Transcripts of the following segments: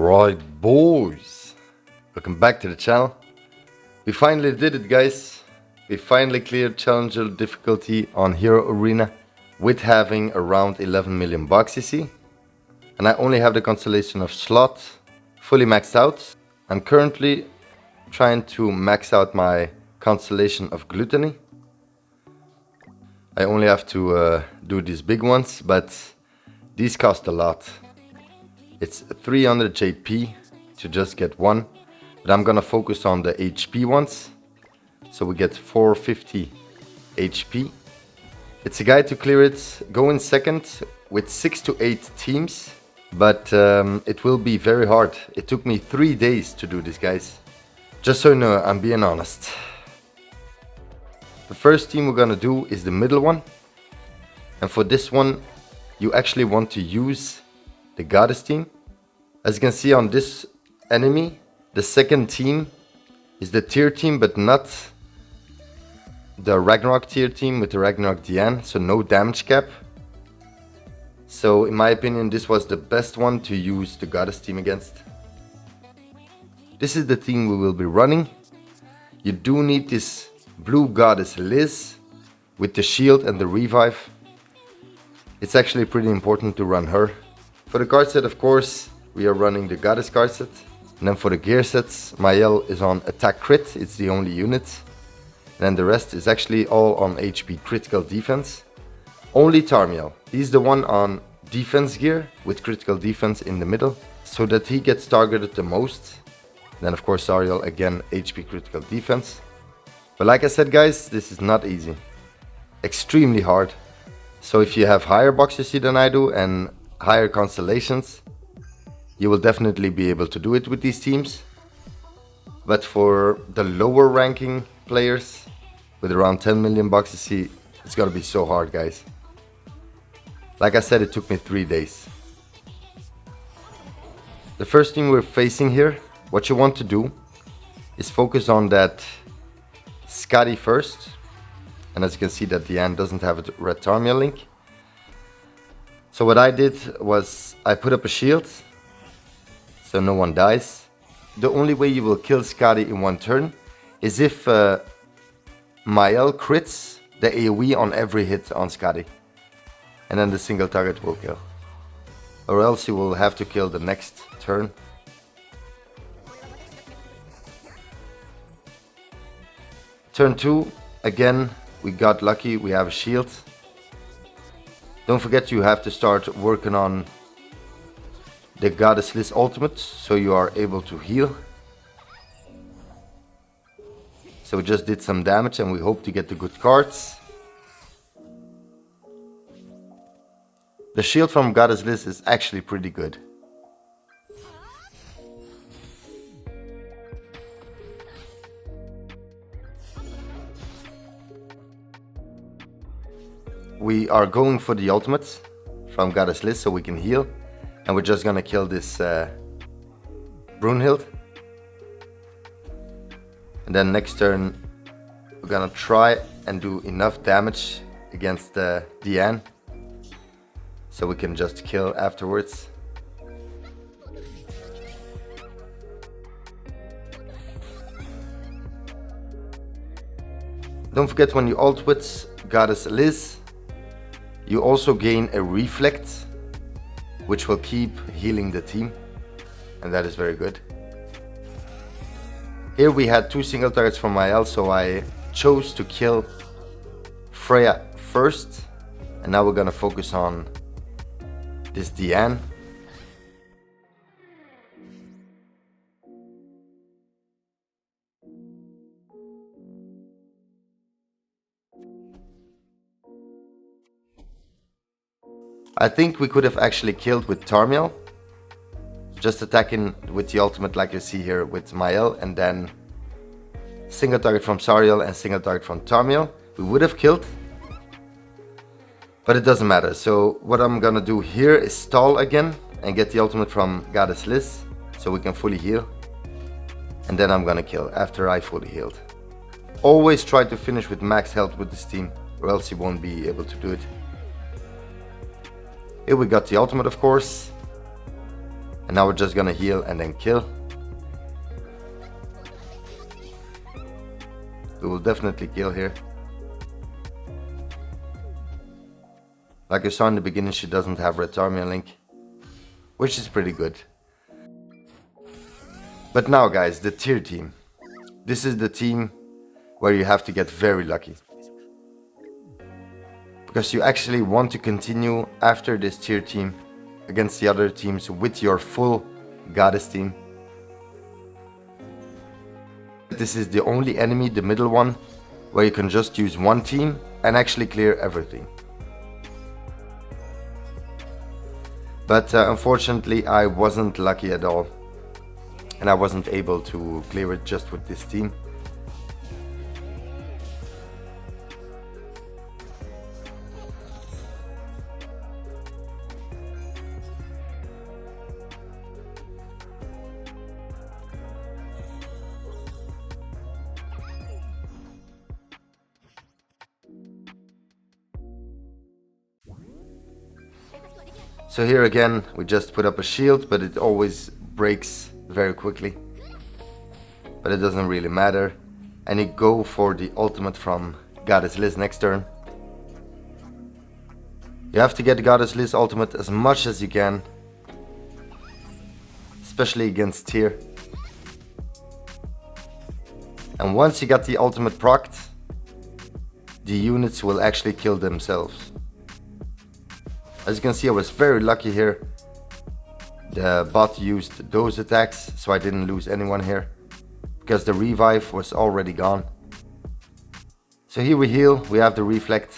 Alright boys, welcome back to the channel. We finally did it guys. We finally cleared challenger difficulty on Hero Arena with having around 11 million bucks, you see. And I only have the constellation of Slot fully maxed out. I'm currently trying to max out my constellation of Gluttony. I only have to do these big ones, but these cost a lot. It's 300 JP to just get one, but I'm gonna focus on the HP ones. So we get 450 HP. It's a guide to clear it. Go in second with 6 to 8 teams, but it will be very hard. It took me 3 days to do this, guys. Just so you know, I'm being honest. The first team we're gonna do is the middle one. And for this one, you actually want to use the goddess team. As you can see on this enemy, the second team is the tier team, but not the Ragnarok tier team with the Ragnarok Diane, so no damage cap. So in my opinion, this was the best one to use the goddess team against. This is the team we will be running. You do need this blue goddess Liz with the shield and the revive. It's actually pretty important to run her. For the card set, of course, we are running the goddess card set. And then for the gear sets, Mael is on attack crit, it's the only unit. And then the rest is actually all on HP critical defense. Only Tarmiel, he's the one on defense gear with critical defense in the middle, so that he gets targeted the most. And then of course Zariel, again HP critical defense. But like I said guys, this is not easy. Extremely hard. So if you have higher box UC than I do and higher constellations, you will definitely be able to do it with these teams. But for the lower ranking players with around 10 million bucks UC, it's gonna be so hard guys. Like I said, it took me 3 days. The first team we're facing here, what you want to do is focus on that Skadi first. And as you can see that Diane doesn't have a red Tarmiel link. So what I did was I put up a shield so no one dies. The only way you will kill Skadi in one turn is if Mael crits the AoE on every hit on Skadi. And then the single target will kill. Or else you will have to kill the next turn. Turn 2, again, we got lucky, we have a shield. Don't forget you have to start working on the Goddess Liz ultimate, so you are able to heal. So we just did some damage and we hope to get the good cards. The shield from Goddess Liz is actually pretty good. We are going for the ultimate from Goddess Liz so we can heal. And we're just gonna kill this Brunhild. And then next turn we're gonna try and do enough damage against Diane so we can just kill afterwards. Don't forget when you ult with Goddess Liz, you also gain a reflect, which will keep healing the team, and that is very good. Here we had 2 single targets from Mael, so I chose to kill Freya first, and now we're gonna focus on this Diane. I think we could have actually killed with Tarmiel. Just attacking with the ultimate like you see here with Mael, and then single target from Zariel and single target from Tarmiel. We would have killed, but it doesn't matter. So what I'm gonna do here is stall again and get the ultimate from Goddess Liz so we can fully heal. And then I'm gonna kill after I fully healed. Always try to finish with max health with this team, or else you won't be able to do it. Here we got the ultimate, of course. And now we're just gonna heal and then kill. We will definitely kill here. Like you saw in the beginning, she doesn't have red army link, which is pretty good. But now guys, the tier team. This is the team where you have to get very lucky. Because you actually want to continue after this tier team against the other teams with your full goddess team. This is the only enemy, the middle one, where you can just use one team and actually clear everything. But unfortunately I wasn't lucky at all, and I wasn't able to clear it just with this team. So here again, we just put up a shield, but it always breaks very quickly. But it doesn't really matter. And you go for the ultimate from Goddess Liz next turn. You have to get Goddess Liz ultimate as much as you can, especially against tier. And once you got the ultimate procced, the units will actually kill themselves. As you can see, I was very lucky here. The bot used those attacks, so I didn't lose anyone here, because the revive was already gone. So here we heal, we have the reflect,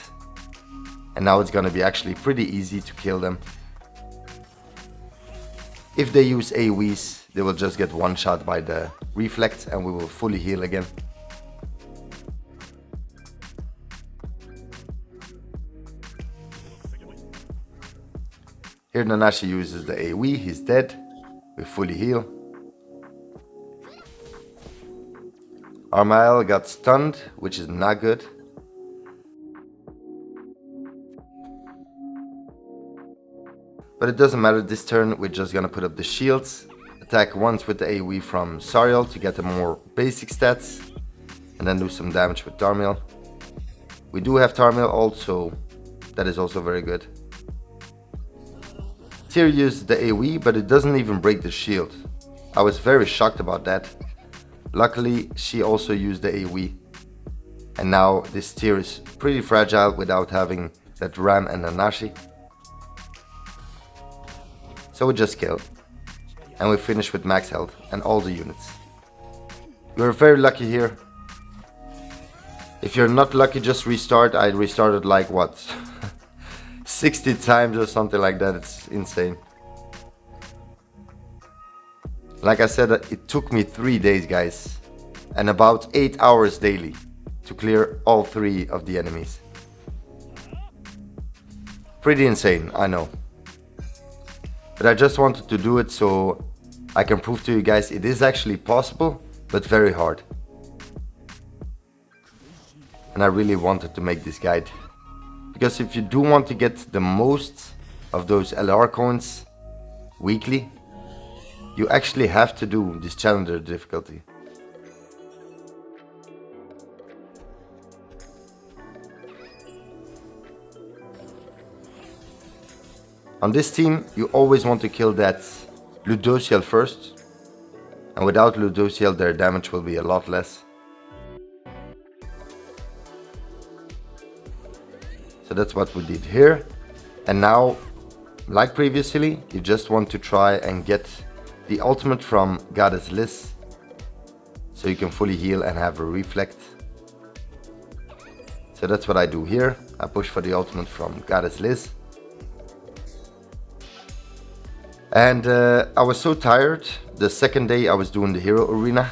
and now it's gonna be actually pretty easy to kill them. If they use AoEs, they will just get one shot by the reflect and we will fully heal again. Here Nanashi uses the AoE, he's dead, we fully heal. Armael got stunned, which is not good. But it doesn't matter, this turn we're just gonna put up the shields, attack once with the AoE from Sariel to get the more basic stats, and then do some damage with Tarmiel. We do have Tarmiel also, that is also very good. Tyr used the AoE, but it doesn't even break the shield. I was very shocked about that. Luckily, she also used the AoE. And now this Tyr is pretty fragile without having that Ram and Nanashi. So we just kill. And we finish with max health and all the units. We were very lucky here. If you're not lucky, just restart. I restarted like what? 60 times or something like that. It's insane. Like I said, it took me 3 days, guys, and about 8 hours daily to clear all 3 of the enemies. Pretty insane, I know. But I just wanted to do it so I can prove to you guys it is actually possible, but very hard. And I really wanted to make this guide. Because if you do want to get the most of those LR coins weekly, you actually have to do this challenger difficulty. On this team, you always want to kill that Ludociel first. And without Ludociel, their damage will be a lot less. So that's what we did here. And now, like previously, you just want to try and get the ultimate from Goddess Liz, so you can fully heal and have a reflect. So that's what I do here. I push for the ultimate from Goddess Liz. And I was so tired. The second day I was doing the hero arena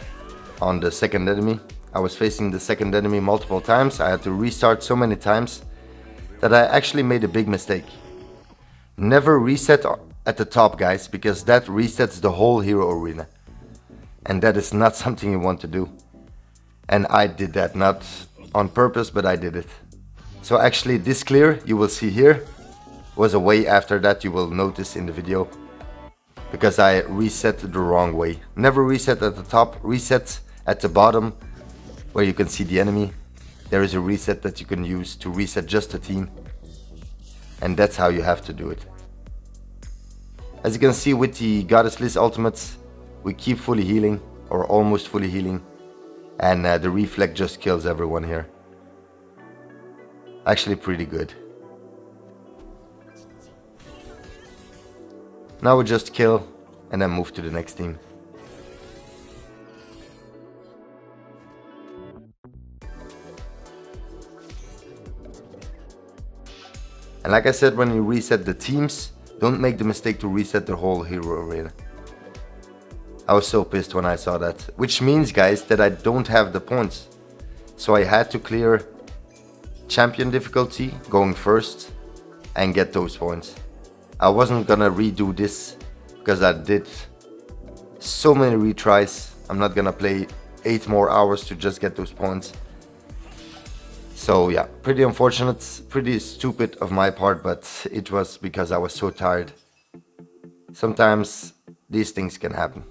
on the second enemy. I was facing the second enemy multiple times. I had to restart so many times that I actually made a big mistake. Never reset at the top, guys, because that resets the whole hero arena. And that is not something you want to do. And I did that, not on purpose, but I did it. So actually this clear, you will see here, was a way after that, you will notice in the video. because I reset the wrong way. Never reset at the top, reset at the bottom where you can see the enemy. There is a reset that you can use to reset just a team, and that's how you have to do it. As you can see with the Goddess Liz ultimates, we keep fully healing, or almost fully healing, and the reflect just kills everyone here. Actually pretty good. Now we just kill and then move to the next team. And like I said, when you reset the teams, don't make the mistake to reset the whole hero arena. I was so pissed when I saw that. Which means, guys, that I don't have the points. So I had to clear champion difficulty going first and get those points. I wasn't gonna redo this because I did so many retries. I'm not gonna play 8 more hours to just get those points. So yeah, pretty unfortunate, pretty stupid of my part, but it was because I was so tired. Sometimes these things can happen.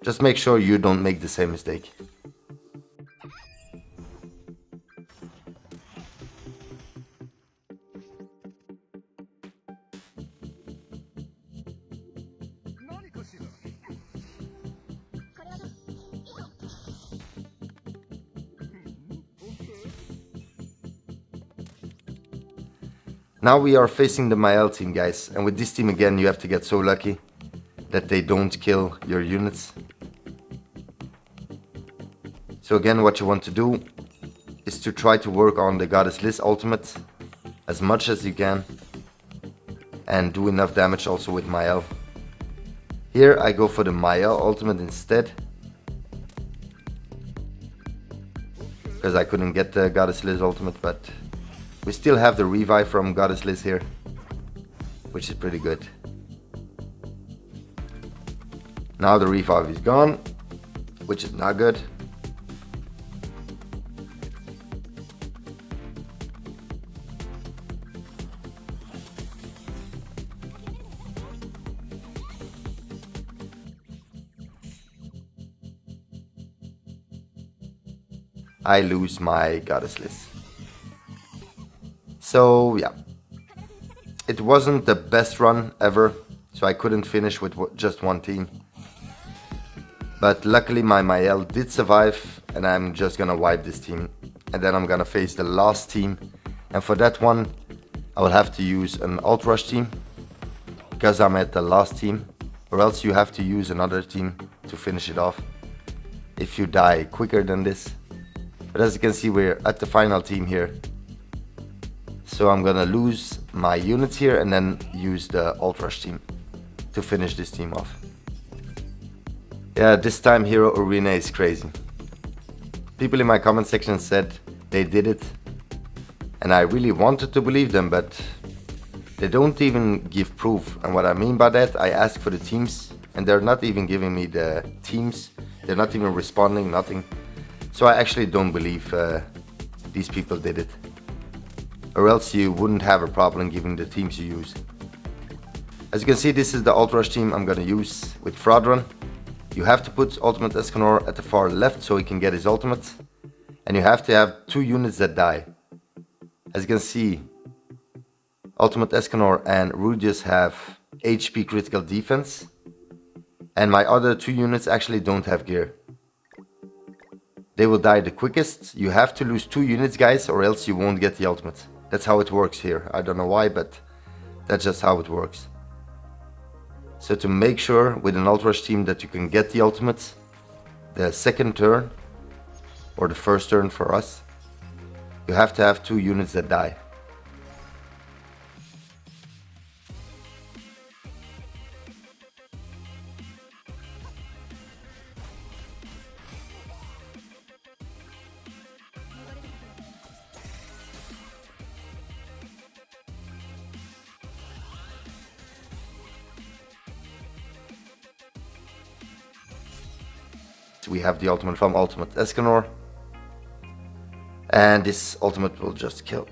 Just make sure you don't make the same mistake. Now we are facing the Mael team, guys, and with this team again you have to get so lucky that they don't kill your units. So again, what you want to do is to try to work on the Goddess Liz ultimate as much as you can and do enough damage also with Mael. Here I go for the Mael ultimate instead, because I couldn't get the Goddess Liz ultimate, but we still have the revive from Goddess Liz here, which is pretty good. Now the revive is gone, which is not good. I lose my Goddess Liz. So yeah, it wasn't the best run ever, so I couldn't finish with just one team. But luckily my Mael did survive, and I'm just gonna wipe this team. And then I'm gonna face the last team. And for that one, I will have to use an Alt Rush team, because I'm at the last team. Or else you have to use another team to finish it off, if you die quicker than this. But as you can see, we're at the final team here. So I'm gonna lose my units here and then use the Alt Rush team to finish this team off. Yeah, this time Hero Arena is crazy. People in my comment section said they did it, and I really wanted to believe them, but they don't even give proof. And what I mean by that, I asked for the teams and they're not even giving me the teams. They're not even responding, nothing. So I actually don't believe these people did it. Or else you wouldn't have a problem giving the teams you use. As you can see, this is the Alt Rush team I'm gonna use with Fraud Run. You have to put Ultimate Escanor at the far left so he can get his ultimate. And you have to have 2 units that die. As you can see, Ultimate Escanor and Rudius have HP critical defense. And my other 2 units actually don't have gear. They will die the quickest. You have to lose 2 units, guys, or else you won't get the ultimate. That's how it works here. I don't know why, but that's just how it works. So to make sure with an Alt Rush team that you can get the ultimate, the second turn, or the first turn for us, you have to have 2 units that die. We have the ultimate from Ultimate Escanor, and this ultimate will just kill.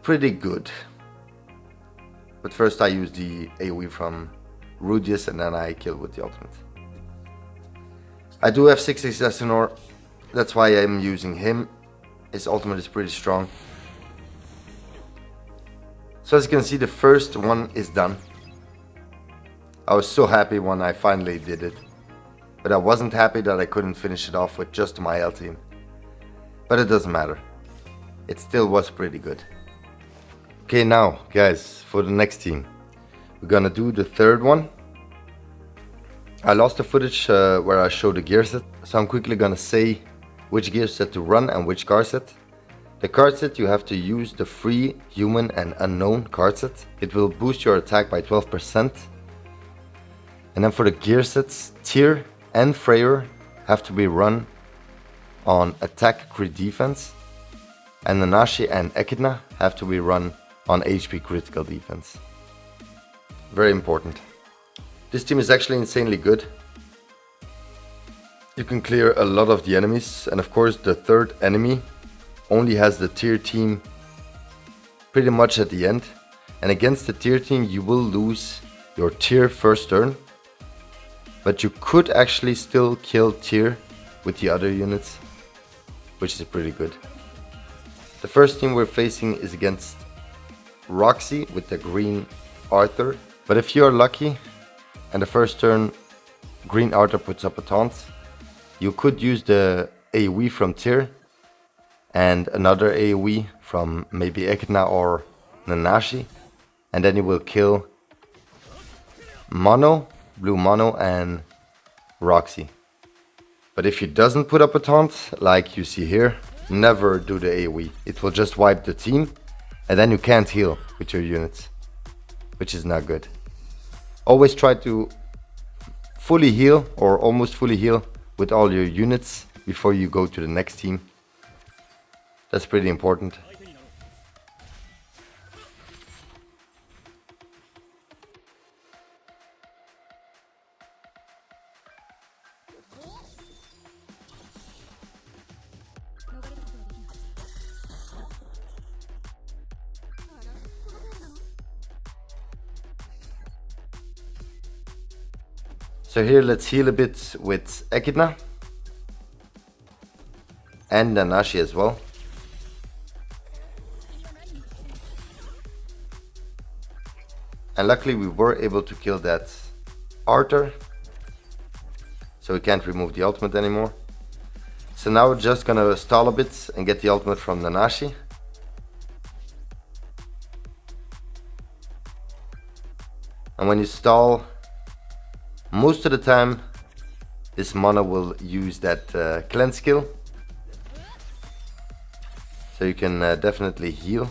Pretty good. But first I use the AoE from Rudius, and then I kill with the ultimate. I do have 6 Assassinor, that's why I'm using him. His ultimate is pretty strong. So as you can see, the first one is done. I was so happy when I finally did it. But I wasn't happy that I couldn't finish it off with just my L team. But it doesn't matter. It still was pretty good. Okay, now guys, for the next team. We're gonna do the third one. I lost the footage where I showed the gear set, so I'm quickly gonna say which gear set to run and which card set. The card set, you have to use the free, human and unknown card set. It will boost your attack by 12%. And then for the gear sets, Tyr and Freyr have to be run on attack, crit, defense. And Nanashi and Echidna have to be run on HP critical defense. Very important. This team is actually insanely good. You can clear a lot of the enemies, and of course the third enemy only has the Tyr team pretty much at the end. And against the Tyr team you will lose your Tyr first turn, but you could actually still kill Tyr with the other units, which is pretty good. The first team we're facing is against Roxy with the green Arthur, but if you're lucky and the first turn green Arthur puts up a taunt, you could use the AoE from Tyr and another AoE from maybe Echidna or Nanashi, and then you will kill Mono, Blue Mono and Roxy. But if he doesn't put up a taunt, like you see here, never do the AoE. It will just wipe the team, and then you can't heal with your units, which is not good. Always try to fully heal or almost fully heal with all your units before you go to the next team. That's pretty important. So here let's heal a bit with Echidna and Nanashi as well. And luckily we were able to kill that Arthur, so we can't remove the ultimate anymore. So now we're just gonna stall a bit and get the ultimate from Nanashi. And when you stall, most of the time this Mono will use that cleanse skill, so you can definitely heal.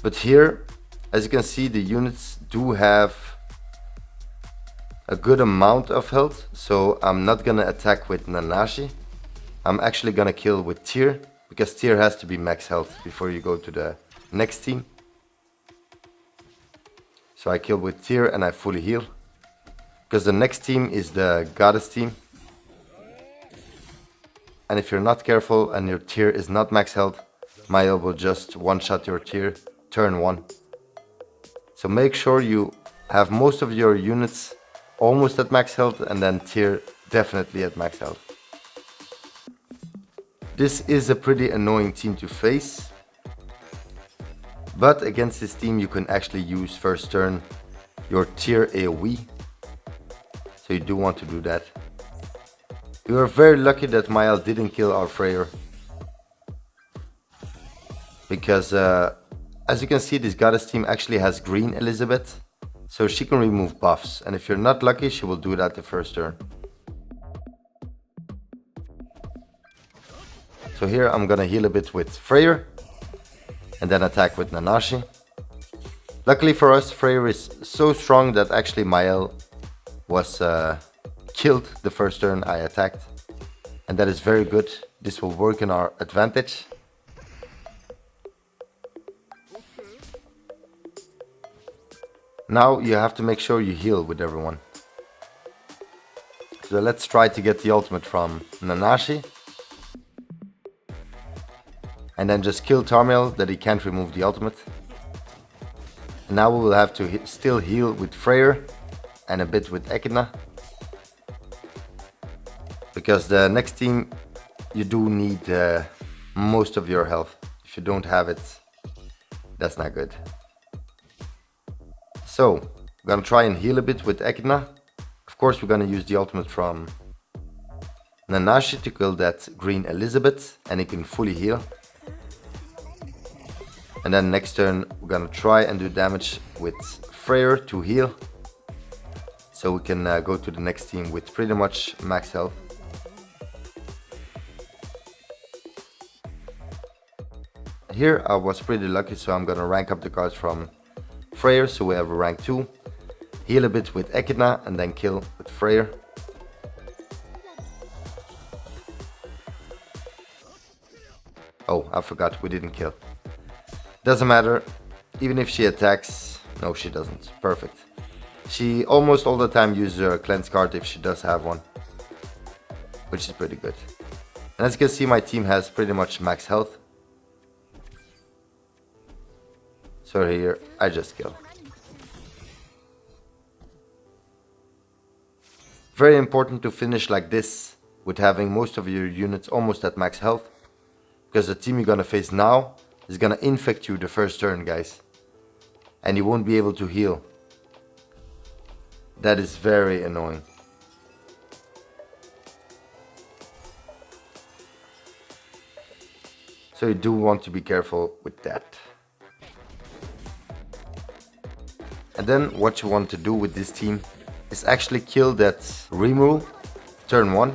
But here, as you can see, the units do have a good amount of health, so I'm not gonna attack with Nanashi. I'm actually gonna kill with Tyr, because Tyr has to be max health before you go to the next team. So I kill with Tyr and I fully heal, because the next team is the Goddess team. And if you're not careful and your Tyr is not max health, Maya will just one-shot your Tyr turn 1. So make sure you have most of your units almost at max health, and then Tyr definitely at max health. This is a pretty annoying team to face, but against this team you can actually use first turn your Tyr AoE, so you do want to do that. We were very lucky that Mael didn't kill our Freyr, because as you can see, this Goddess team actually has green Elizabeth, so she can remove buffs, and if you're not lucky she will do that the first turn. So here I'm gonna heal a bit with Freyr and then attack with Nanashi. Luckily for us, Freyr is so strong that actually Mael was killed the first turn I attacked, and that is very good. This will work in our advantage. Now you have to make sure you heal with everyone. So let's try to get the ultimate from Nanashi. And then just kill Tarmiel that he can't remove the ultimate. And Now we will have to still heal with Freyr and a bit with Echidna, because the next team you do need most of your health. If you don't have it, that's not good. So we're gonna try and heal a bit with Echidna. Of course, we're gonna use the ultimate from Nanashi to kill that green Elizabeth, and he can fully heal. And then next turn we're gonna try and do damage with Freyr to heal, so we can go to the next team with pretty much max health. Here I was pretty lucky, so I'm gonna rank up the cards from Freyr, so we have a rank 2. Heal a bit with Echidna and then kill with Freyr. Oh, I forgot, we didn't kill. Doesn't matter, even if she attacks. No, she doesn't. Perfect. She almost all the time uses her cleanse card if she does have one, which is pretty good. And as you can see, my team has pretty much max health. So here, I just kill. Very important to finish like this, with having most of your units almost at max health, because the team you're gonna face now is gonna infect you the first turn, guys, and you won't be able to heal. That is very annoying. So you do want to be careful with that. And then what you want to do with this team is actually kill that Rimuru turn 1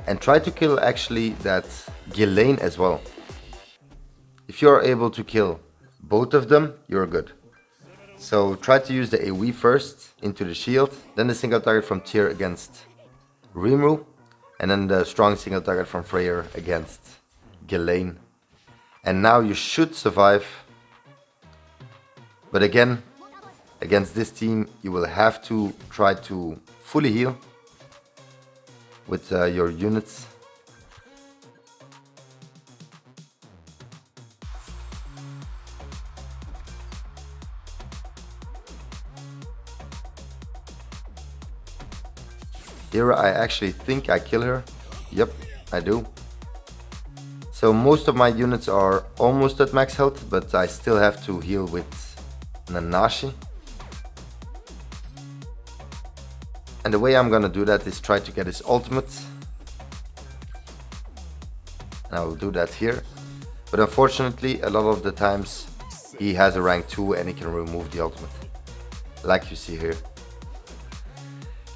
and try to kill actually that Ghislaine as well. If you are able to kill both of them, you're good. So try to use the AoE first into the shield, then the single target from Tyr against Rimuru, and then the strong single target from Freyr against Ghislaine. And now you should survive. But again, against this team, you will have to try to fully heal with your units. Here I actually think I kill her. Yep, I do. So most of my units are almost at max health, but I still have to heal with Nanashi. And the way I'm gonna do that is try to get his ultimate. And I will do that here. But unfortunately, a lot of the times he has a rank 2 and he can remove the ultimate, like you see here.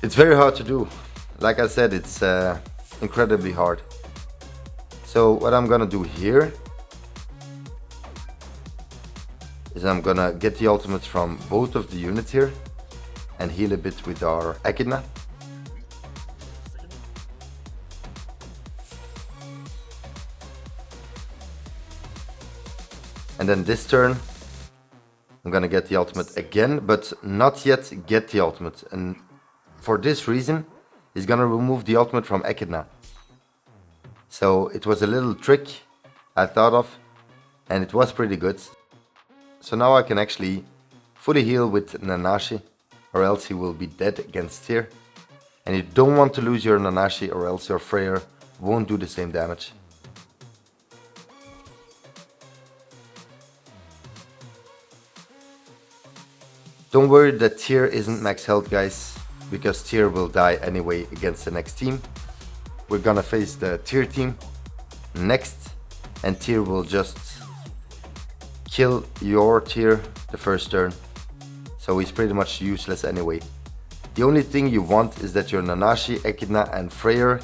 It's very hard to do. Like I said, it's incredibly hard. So what I'm gonna do here is I'm gonna get the ultimates from both of the units here and heal a bit with our Echidna. And then this turn I'm gonna get the ultimate again, but not yet get the ultimate. And for this reason, he's gonna remove the ultimate from Echidna. So it was a little trick I thought of, and it was pretty good. So now I can actually fully heal with Nanashi, or else he will be dead against Tyr. And you don't want to lose your Nanashi, or else your Freyr won't do the same damage. Don't worry that Tyr isn't max health, guys, because Tyr will die anyway against the next team. We're gonna face the Tyr team next, and Tyr will just kill your Tyr the first turn, so he's pretty much useless anyway. The only thing you want is that your Nanashi, Echidna and Freyr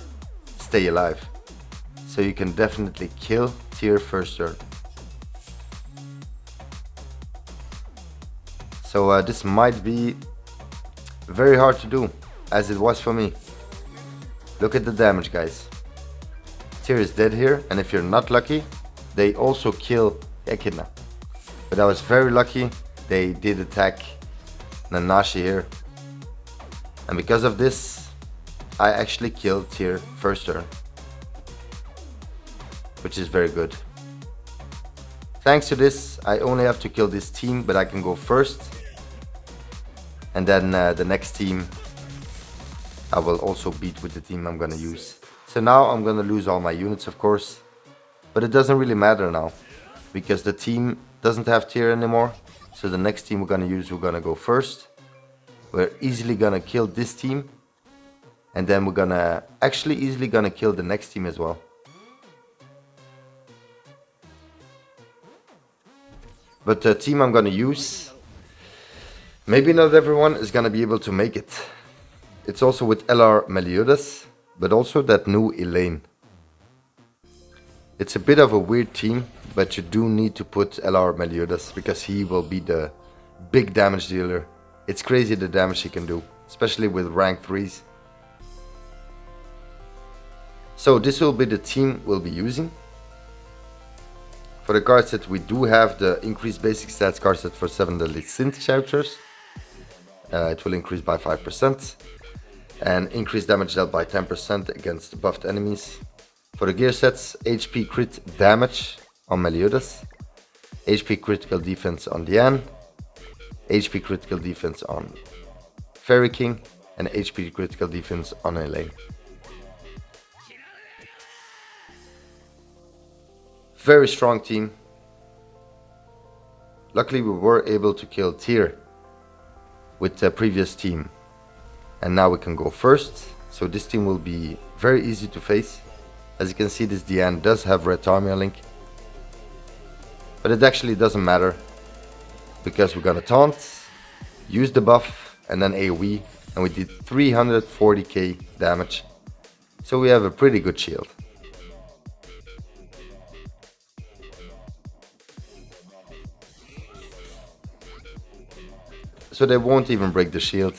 stay alive, so you can definitely kill Tyr first turn. So this might be very hard to do, as it was for me. Look at the damage, guys. Tyr is dead here, and if you're not lucky, they also kill Echidna. But I was very lucky, they did attack Nanashi here. And because of this, I actually killed Tyr first turn, which is very good. Thanks to this, I only have to kill this team, but I can go first. And then the next team I will also beat with the team I'm gonna use. So now I'm gonna lose all my units, of course, but it doesn't really matter now because the team doesn't have tier anymore. So the next team we're gonna use, we're gonna go first. We're easily gonna kill this team, and then we're gonna actually easily gonna kill the next team as well. But the team I'm gonna use, maybe not everyone is gonna be able to make it. It's also with LR Meliodas, but also that new Elaine. It's a bit of a weird team, but you do need to put LR Meliodas because he will be the big damage dealer. It's crazy the damage he can do, especially with rank 3s. So this will be the team we'll be using. For the card set, we do have the increased basic stats card set for 7 deadly synth characters. It will increase by 5%. And increase damage dealt by 10% against buffed enemies. For the gear sets, HP crit damage on Meliodas, HP critical defense on Diane, HP critical defense on Fairy King, and HP critical defense on Elaine. Very strong team. Luckily we were able to kill Tyr with the previous team. And now we can go first. So this team will be very easy to face. As you can see, this Diane does have red Tamia link. But it actually doesn't matter, because we're gonna taunt, use the buff, and then AoE. And we did 340k damage. So we have a pretty good shield. So they won't even break the shield,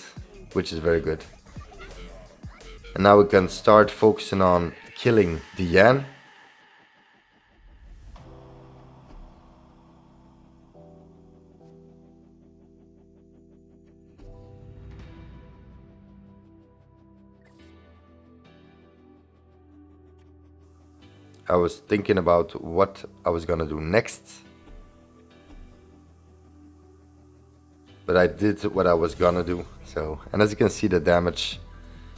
which is very good. And now we can start focusing on killing Diane. I was thinking about what I was gonna do next, but I did what I was gonna do. So, and as you can see, the damage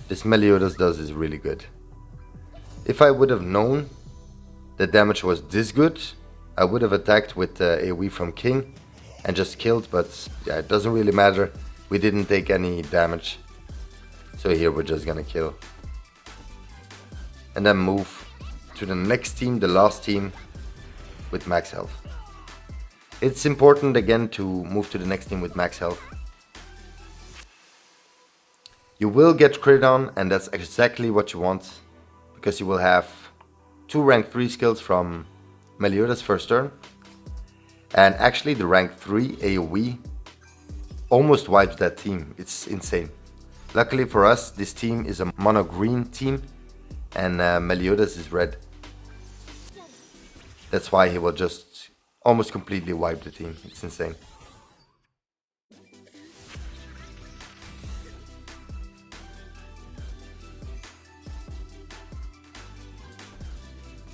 this Meliodas does is really good. If I would have known the damage was this good, I would have attacked with AoE from King and just killed, but yeah, it doesn't really matter. We didn't take any damage. So here we're just gonna kill. And then move to the next team, the last team, with max health. It's important again to move to the next team with max health. You will get crit on, and that's exactly what you want, because you will have 2 rank 3 skills from Meliodas first turn. And actually the rank 3 AoE almost wipes that team. It's insane. Luckily for us, this team is a mono green team, and Meliodas is red. That's why he will just almost completely wipe the team. It's insane.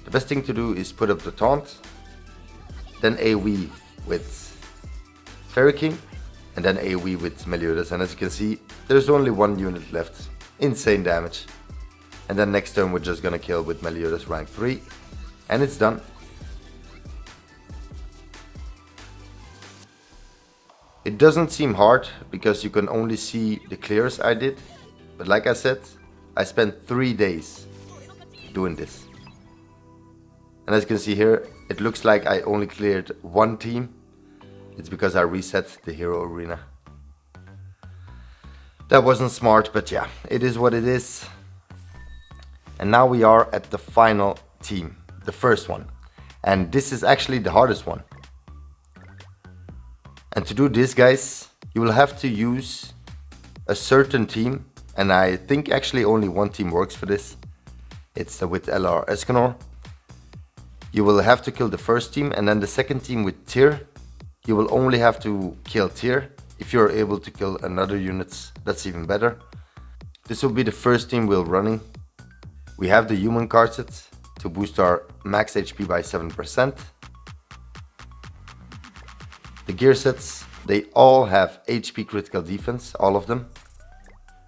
The best thing to do is put up the taunt, then AoE with Fairy King, and then AoE with Meliodas. And as you can see, there's only 1 unit left. Insane damage. And then next turn we're just gonna kill with Meliodas rank 3, and it's done. It doesn't seem hard because you can only see the clears I did, but like I said, I spent 3 days doing this. And as you can see here, it looks like I only cleared 1 team. It's because I reset the hero arena. That wasn't smart, but yeah, it is what it is. And now we are at the final team, the first one. And this is actually the hardest one. And to do this, guys, you will have to use a certain team. And I think actually only 1 team works for this. It's with LR Escanor. You will have to kill the first team, and then the second team with Tyr. You will only have to kill Tyr. If you're able to kill another units, that's even better. This will be the first team we're running. We have the human card set to boost our max HP by 7%. The gear sets They all have HP critical defense, all of them.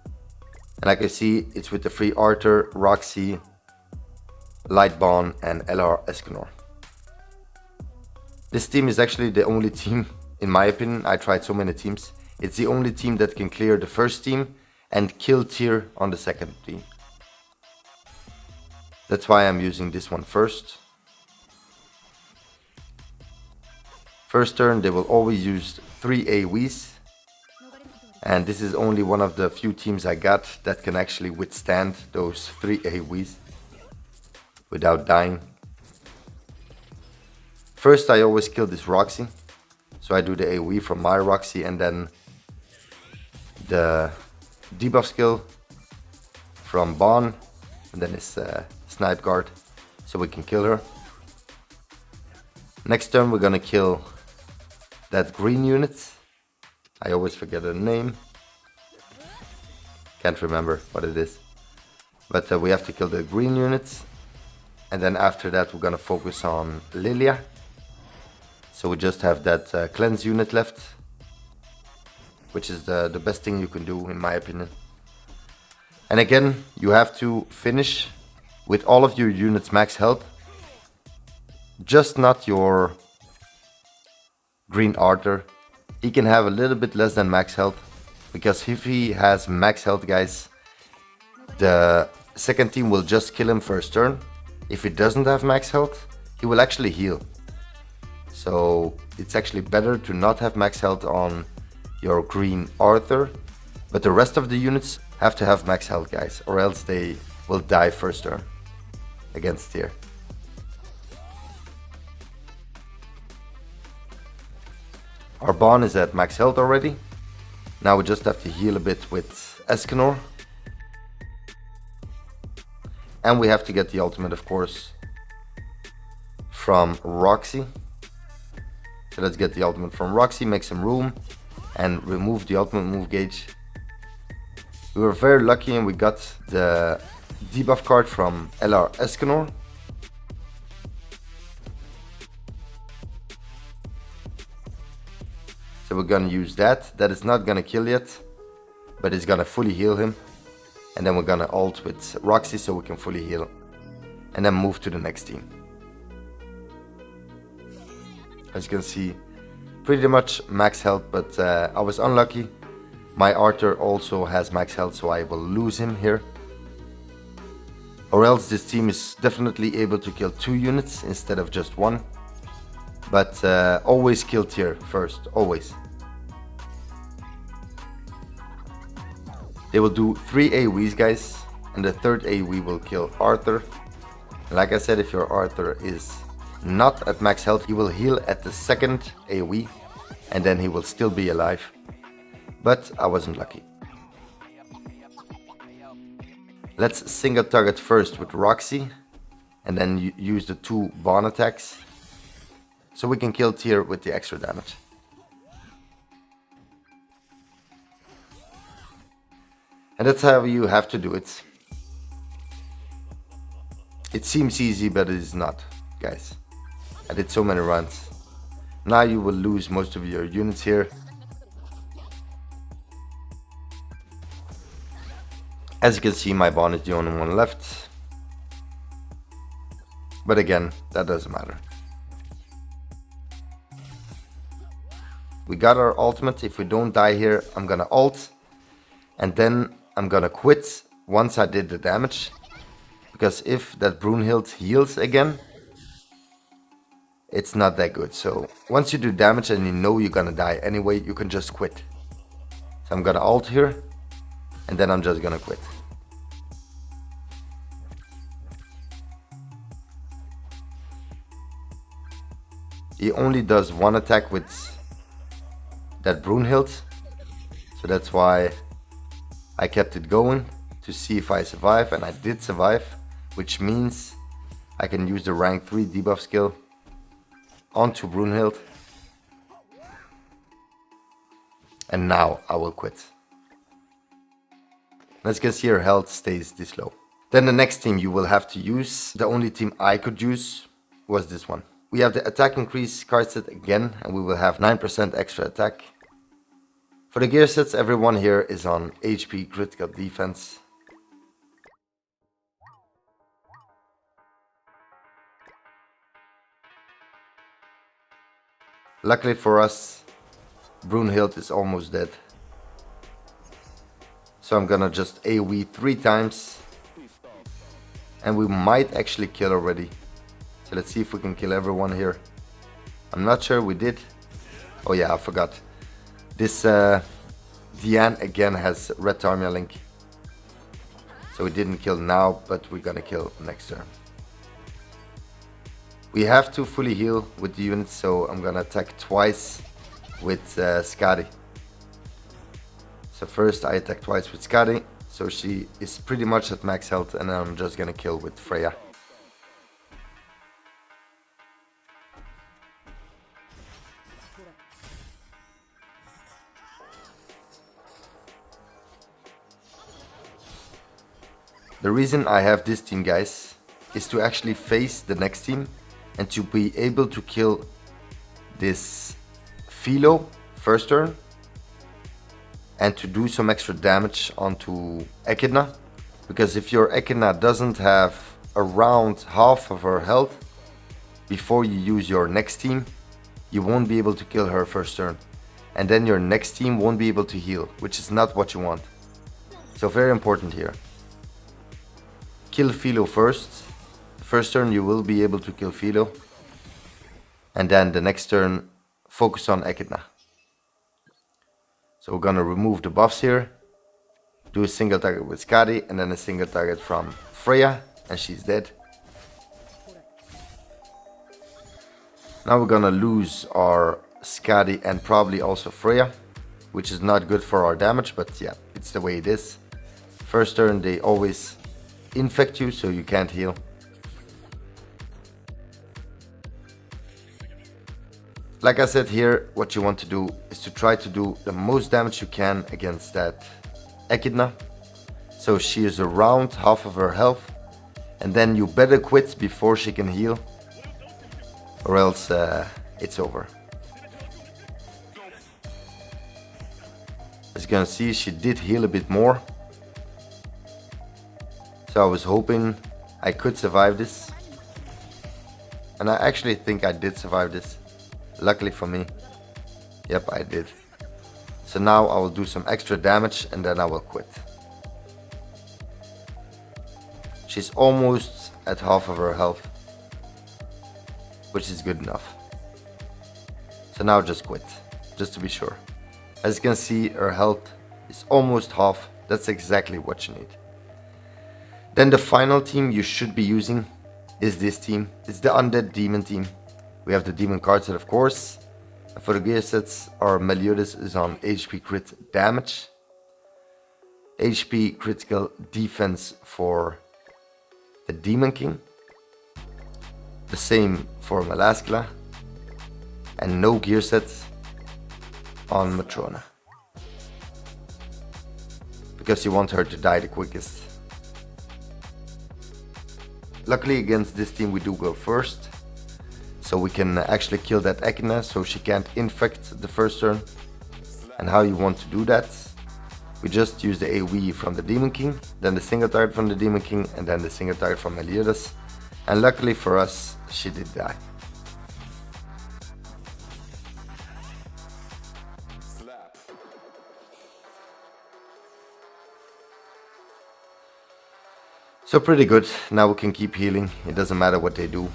And like I see, it's with the free Arthur, Roxy, Lightbond, and LR Escanor. This team is actually the only team, in my opinion, I tried so many teams. It's the only team that can clear the first team and kill tier on the second team. That's why I'm using this one first. First turn, they will always use 3 AoEs. And this is only one of the few teams I got that can actually withstand those 3 AoEs without dying. First, I always kill this Roxy. So I do the AoE from my Roxy and then the debuff skill from Bon, and then his snipe guard, so we can kill her. Next turn we're gonna kill that green unit. I always forget her name. Can't remember what it is. But we have to kill the green units. And then after that we're gonna focus on Lilia. So we just have that cleanse unit left, which is the best thing you can do in my opinion. And again, you have to finish with all of your units max health. Just not your green Arthur. He can have a little bit less than max health, because if he has max health, guys, the second team will just kill him first turn. If he doesn't have max health, he will actually heal. So it's actually better to not have max health on your green Arthur, but the rest of the units have to have max health, guys, or else they will die first turn against tier. Our Bon is at max health already. Now we just have to heal a bit with Escanor. And we have to get the ultimate, of course, from Roxy. So let's get the ultimate from Roxy, make some room, and remove the ultimate move gauge. We were very lucky and we got the debuff card from LR Escanor. So we're gonna use that. That is not gonna kill yet, but it's gonna fully heal him. And then we're gonna ult with Roxy so we can fully heal. And then move to the next team. As you can see, pretty much max health, but I was unlucky. My Arthur also has max health, so I will lose him here. Or else this team is definitely able to kill 2 units instead of just 1. But always kill tier first, always. They will do 3 AoEs, guys, and the third AoE will kill Arthur. Like I said, if your Arthur is not at max health, he will heal at the second AoE, and then he will still be alive. But I wasn't lucky. Let's single target first with Roxy, and then use the 2 Bon attacks, so we can kill tier with the extra damage. And that's how you have to do it. It seems easy, but it is not, guys. I did so many runs. Now you will lose most of your units here. As you can see, my Bon is the only one left. But again, that doesn't matter. We got our ultimate. If we don't die here, I'm gonna ult. And then I'm gonna quit once I did the damage. Because if that Brunhild heals again, it's not that good. So once you do damage and you know you're gonna die anyway, you can just quit. So I'm gonna ult here. And then I'm just gonna quit. He only does 1 attack with that Brunhild. So that's why I kept it going to see if I survive, and I did survive, which means I can use the rank 3 debuff skill onto Brunhild. And now I will quit. As you can see, her health stays this low. Then the next team you will have to use, the only team I could use, was this one. We have the attack increase card set again, and we will have 9% extra attack. For the gear sets, everyone here is on HP critical defense. Luckily for us, Brunhild is almost dead. So I'm gonna just AoE 3 times. And we might actually kill already. So let's see if we can kill everyone here. I'm not sure we did. Oh yeah, I forgot. This Diane again has red Tarmia link. So we didn't kill now, but we're gonna kill next turn. We have to fully heal with the units, so I'm gonna attack twice with Skadi. So first I attack twice with Skadi, so she is pretty much at max health, and then I'm just gonna kill with Freya. The reason I have this team, guys, is to actually face the next team and to be able to kill this Philo first turn and to do some extra damage onto Echidna, because if your Echidna doesn't have around half of her health before you use your next team, you won't be able to kill her first turn, and then your next team won't be able to heal, which is not what you want. So very important here. Kill Philo first. First turn you will be able to kill Philo, and then the next turn focus on Echidna. So we're gonna remove the buffs here, do a single target with Skadi, and then a single target from Freya, and she's dead. Now we're gonna lose our Skadi and probably also Freya, which is not good for our damage, but yeah, it's the way it is. First turn they always infect you, so you can't heal. Like I said here, what you want to do is to try to do the most damage you can against that Echidna. So she is around half of her health, and then you better quit before she can heal, or else it's over. As you can see, she did heal a bit more. So I was hoping I could survive this. And I actually think I did survive this. Luckily for me. Yep, I did. So now I will do some extra damage and then I will quit. She's almost at half of her health, which is good enough. So now just quit, just to be sure. As you can see, her health is almost half. That's exactly what you need. Then the final team you should be using is this team. It's the Undead Demon team. We have the Demon card set, of course. And for the gear sets, our Meliodas is on HP crit damage, HP critical defense for the Demon King, the same for Malaskla, and no gear sets on Matrona, because you want her to die the quickest. Luckily against this team we do go first, so we can actually kill that Echidna so she can't infect the first turn. And how you want to do that, we just use the AoE from the Demon King, then the single target from the Demon King, and then the single target from Meliodas. And luckily for us, she did die. So pretty good. Now we can keep healing. It doesn't matter what they do.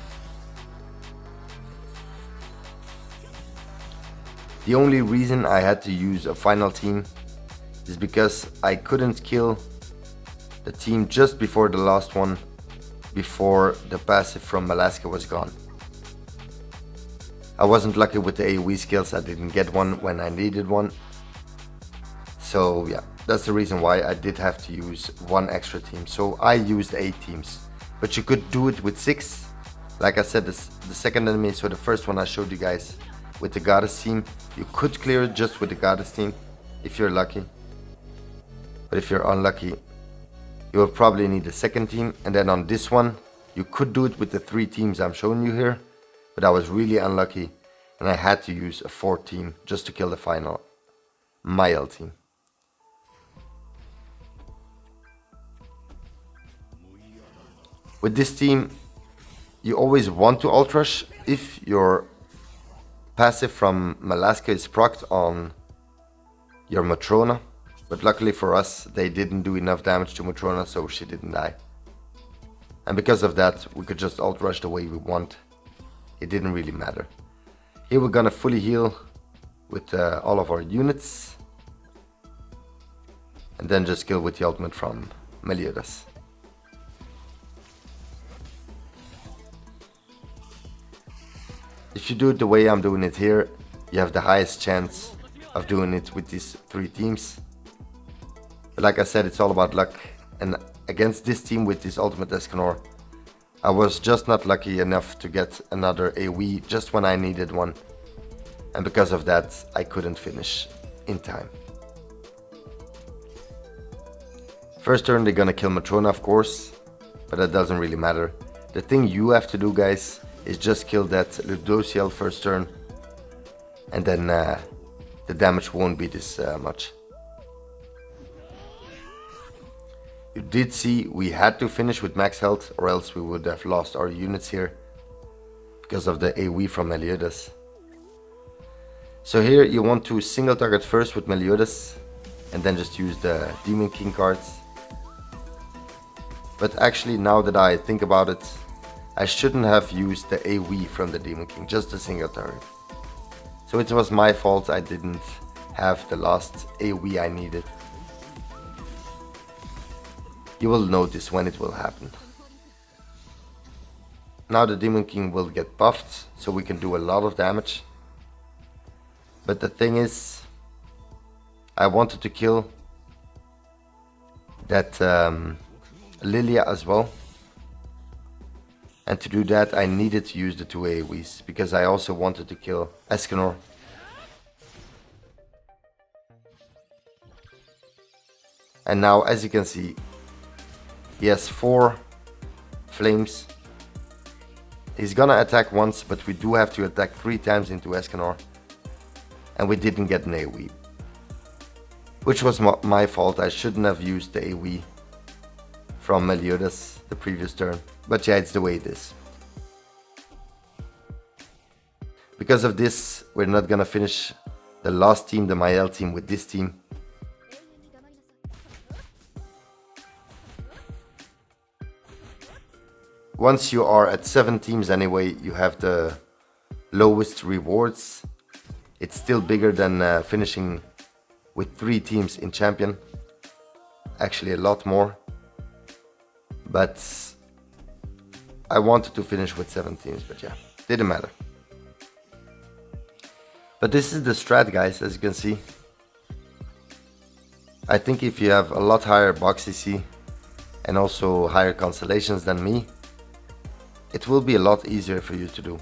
The only reason I had to use a final team is because I couldn't kill the team just before the last one, before the passive from Alaska was gone. I wasn't lucky with the AoE skills. I didn't get one when I needed one. So yeah, that's the reason why I did have to use one extra team. So I used 8 teams, but you could do it with 6. Like I said, the second enemy, so the first one I showed you guys with the Goddess team, you could clear it just with the Goddess team if you're lucky. But if you're unlucky, you will probably need a second team. And then on this one, you could do it with the 3 teams I'm showing you here, but I was really unlucky and I had to use a 4th team just to kill the final my team. With this team, you always want to ult rush if your passive from Malaska is procced on your Matrona. But luckily for us, they didn't do enough damage to Matrona, so she didn't die. And because of that, we could just ult rush the way we want. It didn't really matter. Here we're gonna fully heal with all of our units. And then just kill with the ultimate from Meliodas. If you do it the way I'm doing it here, you have the highest chance of doing it with these 3 teams. But like I said, it's all about luck. And against this team with this ultimate Escanor, I was just not lucky enough to get another AoE just when I needed one. And because of that, I couldn't finish in time. First turn they're gonna kill Matrona, of course, but that doesn't really matter. The thing you have to do, guys, is just kill that Judicial first turn, and then the damage won't be this much. You did see we had to finish with max health, or else we would have lost our units here because of the AoE from Meliodas. So here you want to single target first with Meliodas and then just use the Demon King cards. But actually, now that I think about it, I shouldn't have used the AoE from the Demon King, just a single target. So it was my fault I didn't have the last AoE I needed. You will notice when it will happen. Now the Demon King will get buffed, so we can do a lot of damage. But the thing is, I wanted to kill that Lilia as well. And to do that, I needed to use the 2 AoEs, because I also wanted to kill Escanor. And now, as you can see, he has 4 flames. He's gonna attack once, but we do have to attack 3 times into Escanor. And we didn't get an AoE. Which was my fault. I shouldn't have used the AoE from Meliodas the previous turn. But yeah, it's the way it is. Because of this, we're not gonna finish the last team, the Mael team, with this team. Once you are at 7 teams anyway, you have the lowest rewards. It's still bigger than finishing with 3 teams in Champion. Actually a lot more. But I wanted to finish with 7 teams, but yeah, didn't matter. But this is the strat, guys, as you can see. I think if you have a lot higher box CC and also higher constellations than me, it will be a lot easier for you to do.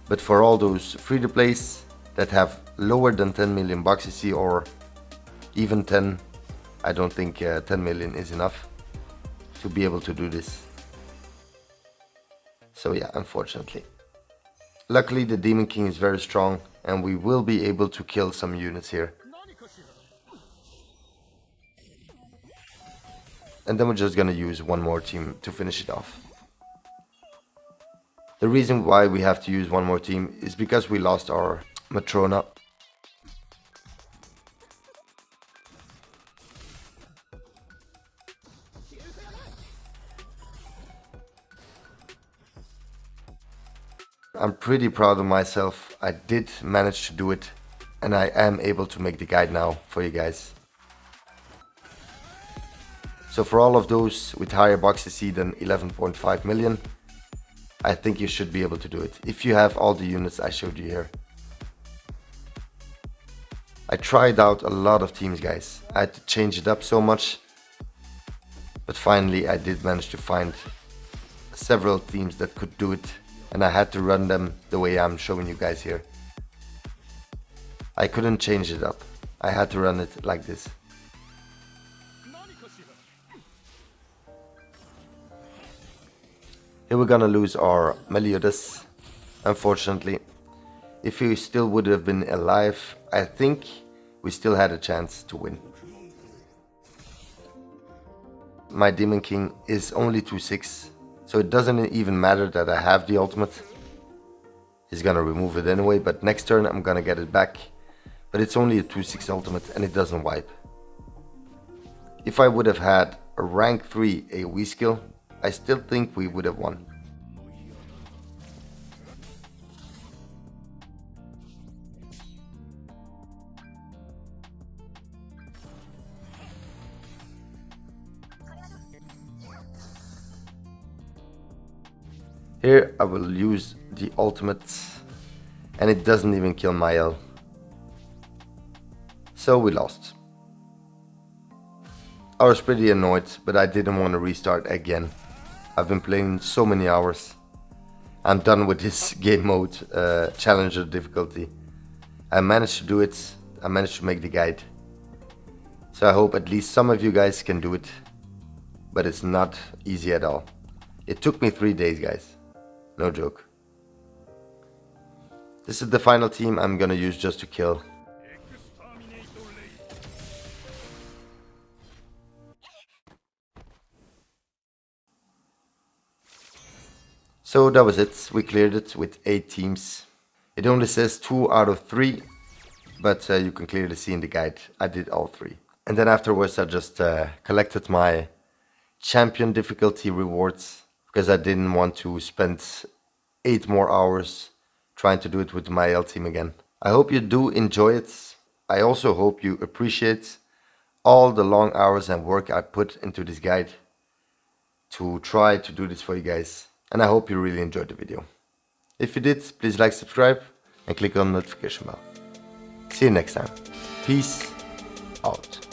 But for all those free-to-plays that have lower than 10 million box CC, or even 10, I don't think 10 million is enough to be able to do this. So yeah, unfortunately. Luckily the Demon King is very strong and we will be able to kill some units here. And then we're just gonna use one more team to finish it off. The reason why we have to use one more team is because we lost our Matrona. I'm pretty proud of myself. I did manage to do it, and I am able to make the guide now for you guys. So for all of those with higher box CC than 11.5 million, I think you should be able to do it, if you have all the units I showed you here. I tried out a lot of teams, guys. I had to change it up so much, but finally I did manage to find several teams that could do it, and I had to run them the way I'm showing you guys here. I couldn't change it up. I had to run it like this. Here we're gonna lose our Meliodas, unfortunately. If he still would have been alive, I think we still had a chance to win. My Demon King is only 2/6, so it doesn't even matter that I have the ultimate. He's gonna remove it anyway, but next turn I'm gonna get it back. But it's only a 2/6 ultimate and it doesn't wipe. If I would have had a rank 3 AoE skill, I still think we would have won. Here I will use the ultimate and it doesn't even kill my L. So we lost. I was pretty annoyed, but I didn't want to restart again. I've been playing so many hours. I'm done with this game mode, challenger difficulty. I managed to do it, I managed to make the guide. So I hope at least some of you guys can do it, but it's not easy at all. It took me 3 days, guys. No joke. This is the final team I'm gonna use just to kill. So that was it. We cleared it with 8 teams. It only says 2 out of 3, but you can clearly see in the guide I did all 3. And then afterwards I just collected my champion difficulty rewards, because I didn't want to spend 8 more hours trying to do it with my L team again. I hope you do enjoy it. I also hope you appreciate all the long hours and work I put into this guide to try to do this for you guys. And I hope you really enjoyed the video. If you did, please like, subscribe and click on the notification bell. See you next time. Peace out.